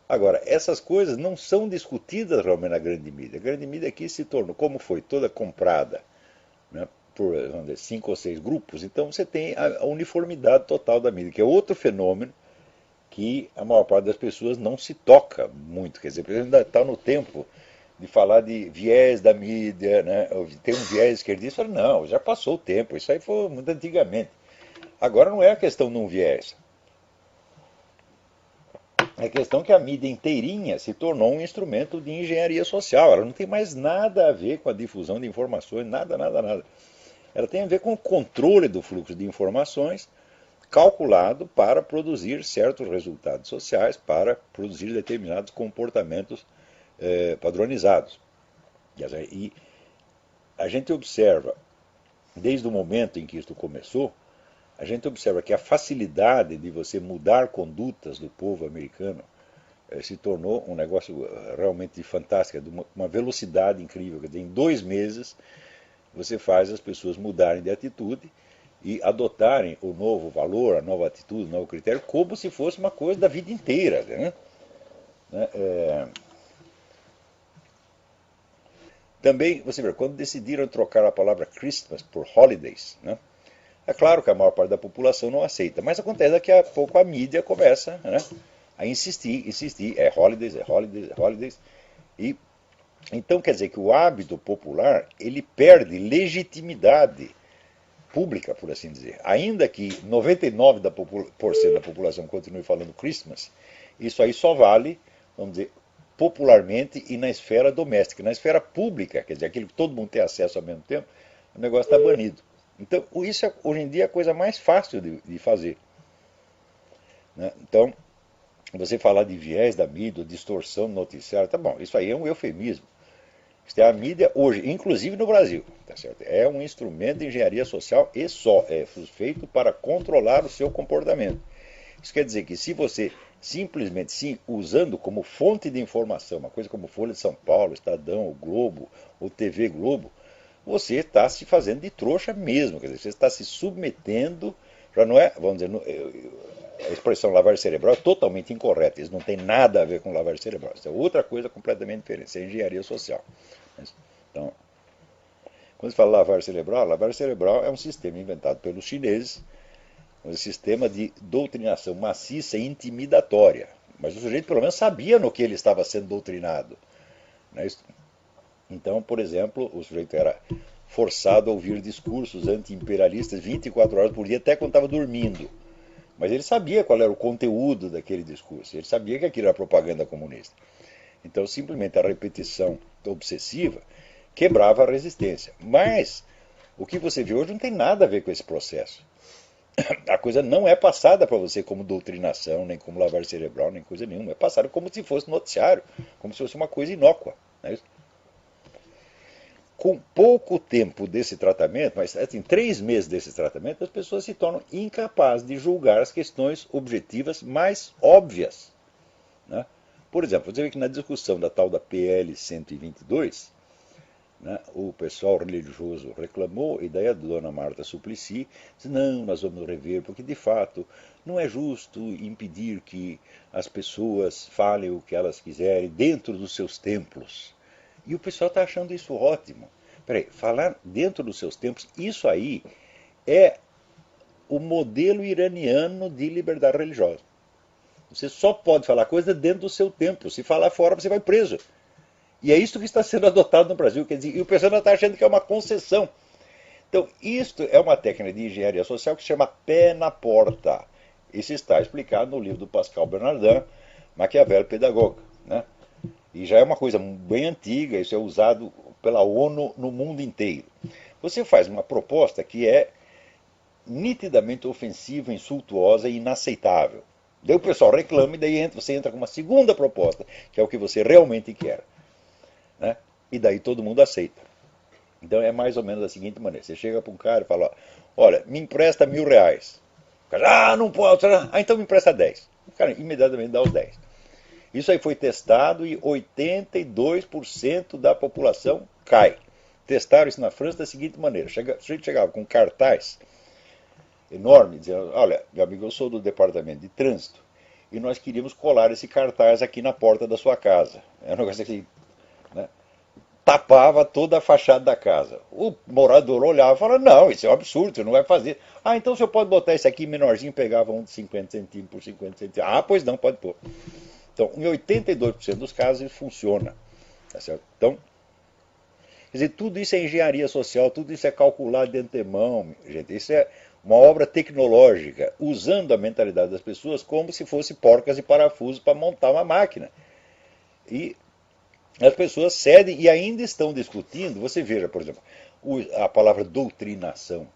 Agora, essas coisas não são discutidas realmente na grande mídia. A grande mídia aqui se tornou, como foi toda comprada, né, por vamos dizer, 5 ou 6 grupos, então você tem a uniformidade total da mídia, que é outro fenômeno que a maior parte das pessoas não se toca muito. Quer dizer, porque ainda está no tempo de falar de viés da mídia, né? Tem um viés esquerdista, não, já passou o tempo, isso aí foi muito antigamente. Agora não é a questão de um viés, é a questão que a mídia inteirinha se tornou um instrumento de engenharia social. Ela não tem mais nada a ver com a difusão de informações, nada, nada, nada. Ela tem a ver com o controle do fluxo de informações calculado para produzir certos resultados sociais, para produzir determinados comportamentos padronizados. E a gente observa, desde o momento em que isto começou, a gente observa que a facilidade de você mudar condutas do povo americano se tornou um negócio realmente fantástico, de uma velocidade incrível. Quer dizer, em 2 meses você faz as pessoas mudarem de atitude e adotarem o novo valor, a nova atitude, o novo critério, como se fosse uma coisa da vida inteira. Né? Também, você vê, quando decidiram trocar a palavra Christmas por holidays, né? É claro que a maior parte da população não aceita, mas acontece daqui a pouco a mídia começa, né, a insistir, insistir, é holidays, é holidays, é holidays. E então quer dizer que o hábito popular ele perde legitimidade pública, por assim dizer. Ainda que 99% da população continue falando Christmas, isso aí só vale, vamos dizer, popularmente e na esfera doméstica. Na esfera pública, quer dizer, aquilo que todo mundo tem acesso ao mesmo tempo, o negócio está banido. Então, isso é, hoje em dia é a coisa mais fácil de fazer. Né? Então, você falar de viés da mídia, distorção do noticiário, tá bom, isso aí é um eufemismo. Isso é a mídia hoje, inclusive no Brasil, tá certo? É um instrumento de engenharia social e só, é feito para controlar o seu comportamento. Isso quer dizer que se você simplesmente sim, usando como fonte de informação, uma coisa como Folha de São Paulo, Estadão, o Globo, ou TV Globo, você está se fazendo de trouxa mesmo, quer dizer, você está se submetendo, já não é, vamos dizer, a expressão lavagem cerebral é totalmente incorreta, isso não tem nada a ver com lavagem cerebral, isso é outra coisa completamente diferente, isso é engenharia social. Então, quando se fala lavagem cerebral é um sistema inventado pelos chineses, um sistema de doutrinação maciça e intimidatória, mas o sujeito pelo menos sabia no que ele estava sendo doutrinado. Né? Então, por exemplo, o sujeito era forçado a ouvir discursos anti-imperialistas 24 horas por dia, até quando estava dormindo. Mas ele sabia qual era o conteúdo daquele discurso, ele sabia que aquilo era propaganda comunista. Então, simplesmente a repetição obsessiva quebrava a resistência. Mas o que você vê hoje não tem nada a ver com esse processo. A coisa não é passada para você como doutrinação, nem como lavagem cerebral, nem coisa nenhuma. É passada como se fosse noticiário, como se fosse uma coisa inócua. Não é isso? Com pouco tempo desse tratamento, mas assim, 3 meses desse tratamento, as pessoas se tornam incapazes de julgar as questões objetivas mais óbvias. Né? Por exemplo, você vê que na discussão da tal da PL 122, né, o pessoal religioso reclamou, e daí a dona Marta Suplicy disse, não, nós vamos rever, porque de fato não é justo impedir que as pessoas falem o que elas quiserem dentro dos seus templos. E o pessoal está achando isso ótimo. Peraí, falar dentro dos seus templos, isso aí é o modelo iraniano de liberdade religiosa. Você só pode falar coisa dentro do seu templo. Se falar fora, você vai preso. E é isso que está sendo adotado no Brasil. Quer dizer, e o pessoal ainda está achando que é uma concessão. Então, isto é uma técnica de engenharia social que se chama pé na porta. Isso está explicado no livro do Pascal Bernardin, Maquiavel Pedagoga. Né? E já é uma coisa bem antiga, isso é usado pela ONU no mundo inteiro. Você faz uma proposta que é nitidamente ofensiva, insultuosa e inaceitável. Daí o pessoal reclama e daí você entra com uma segunda proposta, que é o que você realmente quer. Né? E daí todo mundo aceita. Então é mais ou menos da seguinte maneira: você chega para um cara e fala, olha, me empresta R$ 1.000. O cara, não pode, então me empresta 10. O cara imediatamente dá os 10. Isso aí foi testado e 82% da população cai. Testaram isso na França da seguinte maneira: o sujeito chegava com um cartaz enorme, dizendo, olha, meu amigo, eu sou do departamento de trânsito e nós queríamos colar esse cartaz aqui na porta da sua casa. É um negócio assim, né? Tapava toda a fachada da casa. O morador olhava e falava, não, isso é um absurdo, você não vai fazer. Ah, então o senhor pode botar esse aqui menorzinho, pegava um de 50 centímetros por 50 centímetros. Ah, pois não, pode pôr. Então, em 82% dos casos isso funciona. Tá certo? Então, quer dizer, tudo isso é engenharia social, tudo isso é calculado de antemão, gente. Isso é uma obra tecnológica, usando a mentalidade das pessoas como se fosse porcas e parafusos para montar uma máquina. E as pessoas cedem e ainda estão discutindo. Você veja, por exemplo, a palavra doutrinação.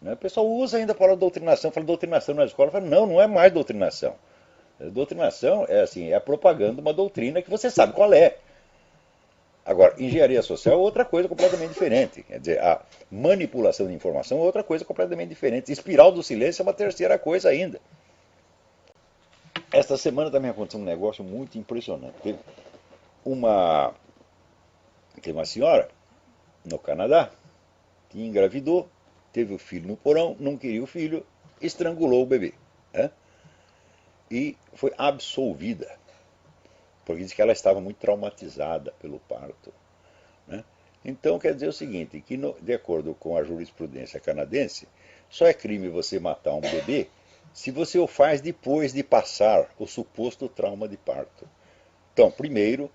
Né? O pessoal usa ainda a palavra doutrinação, fala doutrinação na escola, fala, não, não é mais doutrinação. Doutrinação é assim, é a propaganda de uma doutrina que você sabe qual é. Agora, engenharia social é outra coisa completamente diferente. Quer dizer, a manipulação de informação é outra coisa completamente diferente. Espiral do silêncio é uma terceira coisa ainda. Esta semana também aconteceu um negócio muito impressionante. Teve uma senhora no Canadá que engravidou, teve o filho no porão, não queria o filho, estrangulou o bebê. Né? E foi absolvida, porque diz que ela estava muito traumatizada pelo parto. Né? Então quer dizer o seguinte, que de acordo com a jurisprudência canadense, só é crime você matar um bebê se você o faz depois de passar o suposto trauma de parto. Então, primeiro,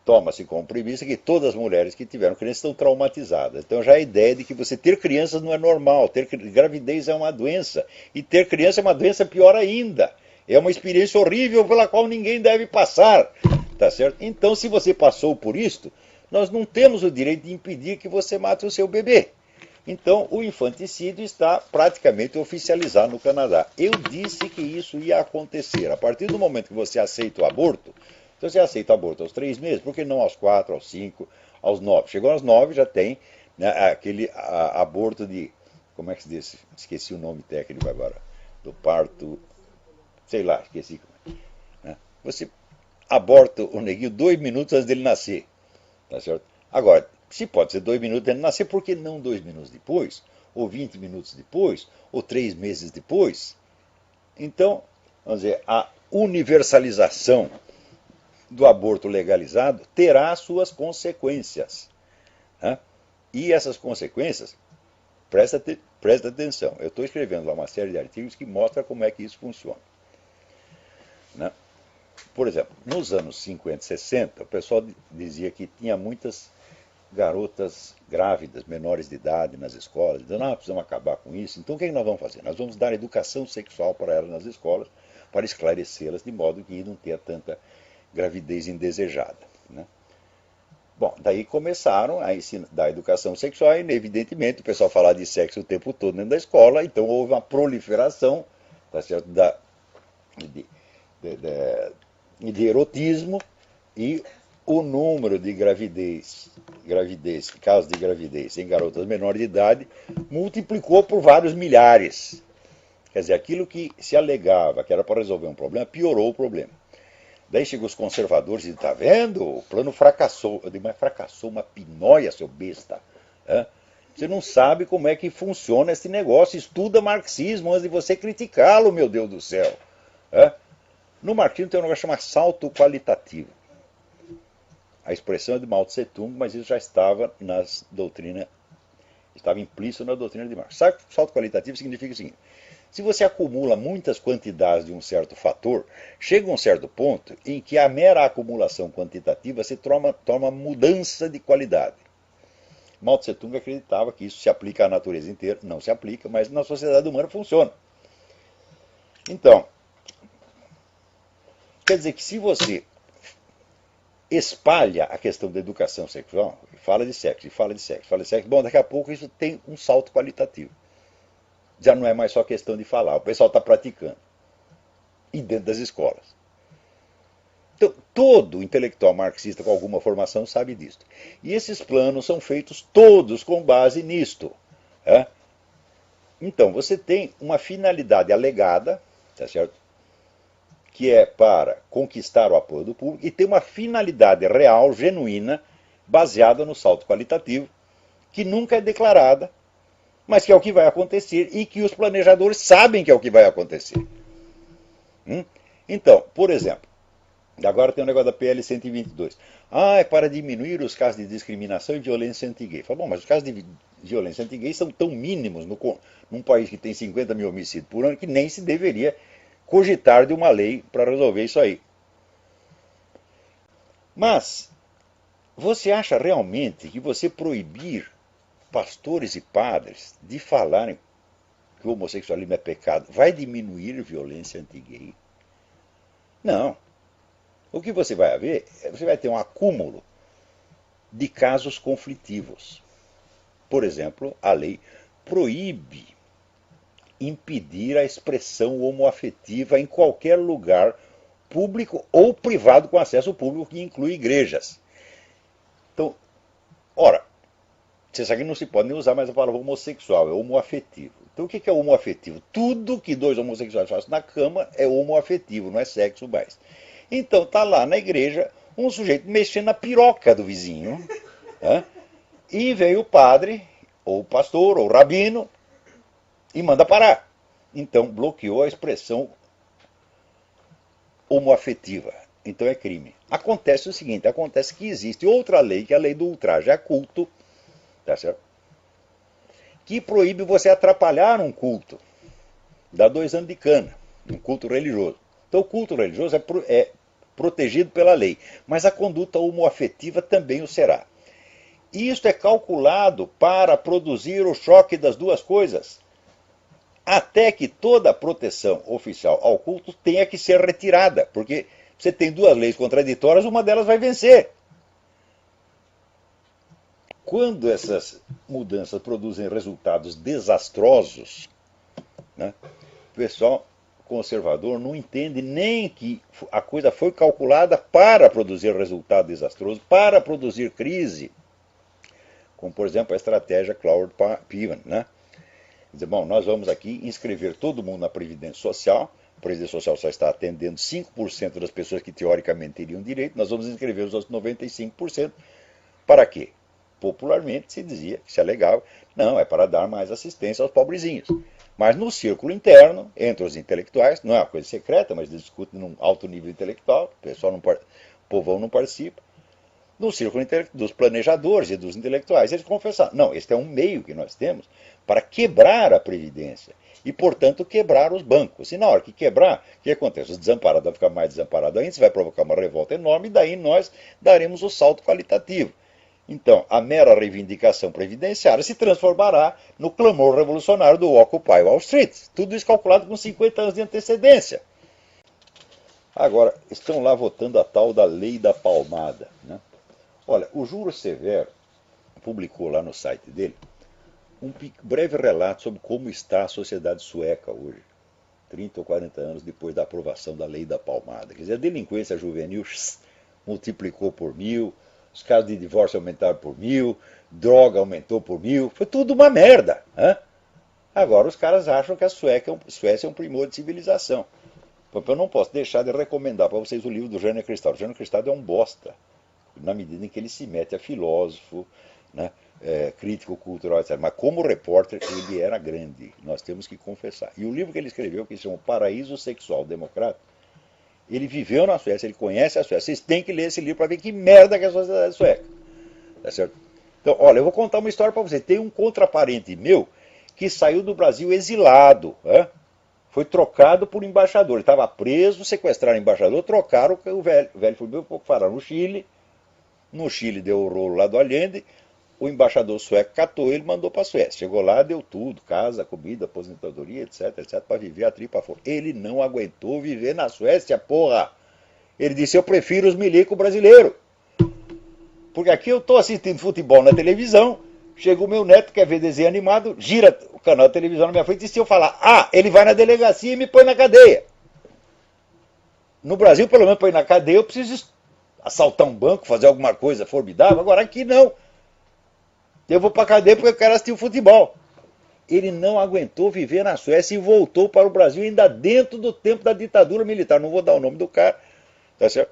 toma-se como premissa que todas as mulheres que tiveram crianças estão traumatizadas. Então já a ideia de que você ter crianças não é normal, ter gravidez é uma doença, e ter criança é uma doença pior ainda. É uma experiência horrível pela qual ninguém deve passar. Tá certo? Então, se você passou por isto, nós não temos o direito de impedir que você mate o seu bebê. Então, o infanticídio está praticamente oficializado no Canadá. Eu disse que isso ia acontecer. A partir do momento que você aceita o aborto, então você aceita o aborto aos 3 meses, por que não aos 4, aos 5, aos 9? Chegou aos 9, já tem, né, aquele aborto de, como é que se diz? Esqueci o nome técnico agora, do parto, sei lá, esqueci. Né? Você aborta o neguinho 2 minutos antes dele nascer. Tá certo? Agora, se pode ser 2 minutos antes de nascer, por que não 2 minutos depois? Ou 20 minutos depois? Ou 3 meses depois? Então, vamos dizer, a universalização do aborto legalizado terá suas consequências. Né? E essas consequências, presta atenção, eu estou escrevendo lá uma série de artigos que mostra como é que isso funciona. Né? Por exemplo, nos anos 50 e 60, o pessoal dizia que tinha muitas garotas grávidas, menores de idade nas escolas, dizendo, precisamos acabar com isso. Então o que é que nós vamos fazer? Nós vamos dar educação sexual para elas nas escolas, para esclarecê-las de modo que não tenha tanta gravidez indesejada. Né? Bom, daí começaram a ensinar, dar educação sexual e, evidentemente, o pessoal falava de sexo o tempo todo dentro da escola, então houve uma proliferação, tá certo, de erotismo, e o número de casos de gravidez em garotas menores de idade multiplicou por vários milhares. Quer dizer, aquilo que se alegava que era para resolver um problema, piorou o problema. Daí chegou os conservadores e disseram, tá vendo? O plano fracassou. Eu digo, mas fracassou uma pinóia, seu besta. Você não sabe como é que funciona esse negócio. Estuda marxismo antes de você criticá-lo, meu Deus do céu. No marxismo tem um negócio chamado salto qualitativo. A expressão é de Mao Tse Tung, mas isso já estava estava implícito na doutrina de Marx. Salto qualitativo significa o seguinte, se você acumula muitas quantidades de um certo fator, chega um certo ponto em que a mera acumulação quantitativa se torna mudança de qualidade. Mao Tse Tung acreditava que isso se aplica à natureza inteira. Não se aplica, mas na sociedade humana funciona. Então, quer dizer que se você espalha a questão da educação sexual, fala de sexo, bom, daqui a pouco isso tem um salto qualitativo. Já não é mais só questão de falar, o pessoal está praticando. E dentro das escolas. Então, todo intelectual marxista com alguma formação sabe disso. E esses planos são feitos todos com base nisto. Então, você tem uma finalidade alegada, tá certo? Que é para conquistar o apoio do público, e tem uma finalidade real, genuína, baseada no salto qualitativo, que nunca é declarada, mas que é o que vai acontecer e que os planejadores sabem que é o que vai acontecer. Então, por exemplo, agora tem o negócio da PL 122. É para diminuir os casos de discriminação e violência anti-gay. Fala, bom, mas os casos de violência anti-gay são tão mínimos num país que tem 50 mil homicídios por ano que nem se deveria cogitar de uma lei para resolver isso aí. Mas, você acha realmente que você proibir pastores e padres de falarem que o homossexualismo é pecado vai diminuir a violência anti-gay? Não. O que você vai ver, você vai ter um acúmulo de casos conflitivos. Por exemplo, a lei proíbe impedir a expressão homoafetiva em qualquer lugar público ou privado com acesso público, que inclui igrejas. Então, ora, você sabe que não se pode nem usar mais a palavra homossexual, é homoafetivo. Então o que é homoafetivo? Tudo que dois homossexuais fazem na cama é homoafetivo, não é sexo mais. Então tá lá na igreja um sujeito mexendo na piroca do vizinho, né? E veio o padre, ou o pastor, ou o rabino, e manda parar. Então bloqueou a expressão homoafetiva. Então é crime. Acontece o seguinte, acontece que existe outra lei, que é a lei do ultraje a culto, tá certo? Que proíbe você atrapalhar um culto. Dá 2 anos de cana, um culto religioso. Então o culto religioso é protegido pela lei, mas a conduta homoafetiva também o será. E isto é calculado para produzir o choque das duas coisas, até que toda a proteção oficial ao culto tenha que ser retirada, porque você tem duas leis contraditórias, uma delas vai vencer. Quando essas mudanças produzem resultados desastrosos, né, o pessoal conservador não entende nem que a coisa foi calculada para produzir resultado desastroso, para produzir crise, como por exemplo a estratégia Claude Piven, né? Dizer, bom, nós vamos aqui inscrever todo mundo na Previdência Social, a Previdência Social só está atendendo 5% das pessoas que teoricamente teriam direito, nós vamos inscrever os outros 95%, para quê? Popularmente se dizia, se alegava, não, é para dar mais assistência aos pobrezinhos. Mas no círculo interno, entre os intelectuais, não é uma coisa secreta, mas discutem num alto nível intelectual, o povão não participa. No círculo dos planejadores e dos intelectuais, eles confessaram, não, este é um meio que nós temos para quebrar a Previdência e, portanto, quebrar os bancos. E na hora que quebrar, o que acontece? Os desamparados vão ficar mais desamparados ainda, isso vai provocar uma revolta enorme, e daí nós daremos o salto qualitativo. Então, a mera reivindicação previdenciária se transformará no clamor revolucionário do Occupy Wall Street. Tudo isso calculado com 50 anos de antecedência. Agora, estão lá votando a tal da lei da palmada, né? Olha, o Juro Severo publicou lá no site dele um breve relato sobre como está a sociedade sueca hoje, 30 ou 40 anos depois da aprovação da lei da palmada. Quer dizer, a delinquência juvenil multiplicou por 1000, os casos de divórcio aumentaram por 1000, droga aumentou por 1000, foi tudo uma merda. Hein? Agora os caras acham que a Suécia é um primor de civilização. Eu não posso deixar de recomendar para vocês o livro do Jânio Cristal. O Jânio Cristal é um bosta, na medida em que ele se mete a filósofo, né, crítico cultural, etc. Mas como repórter ele era grande, nós temos que confessar. E o livro que ele escreveu, que se chama Paraíso Sexual Democrático, ele viveu na Suécia, ele conhece a Suécia. Vocês têm que ler esse livro para ver que merda que é a sociedade sueca. Tá certo? Então, olha, eu vou contar uma história para você. Tem um contraparente meu que saiu do Brasil exilado, né? Foi trocado por embaixador. Ele estava preso, sequestraram o embaixador, trocaram o velho. O velho foi um pouco parar no Chile. No Chile deu o rolo lá do Allende. O embaixador sueco catou ele e mandou para a Suécia. Chegou lá, deu tudo, casa, comida, aposentadoria, etc, etc, para viver a tripa fora. Ele não aguentou viver na Suécia, porra. Ele disse, eu prefiro os milicos brasileiros. Porque aqui eu estou assistindo futebol na televisão, chega o meu neto, quer ver desenho animado, gira o canal de televisão na minha frente e se eu falar, ele vai na delegacia e me põe na cadeia. No Brasil, pelo menos, põe na cadeia, eu preciso assaltar um banco, fazer alguma coisa formidável. Agora aqui não. Eu vou para a cadeia porque eu quero assistir o futebol. Ele não aguentou viver na Suécia e voltou para o Brasil ainda dentro do tempo da ditadura militar. Não vou dar o nome do cara, tá certo?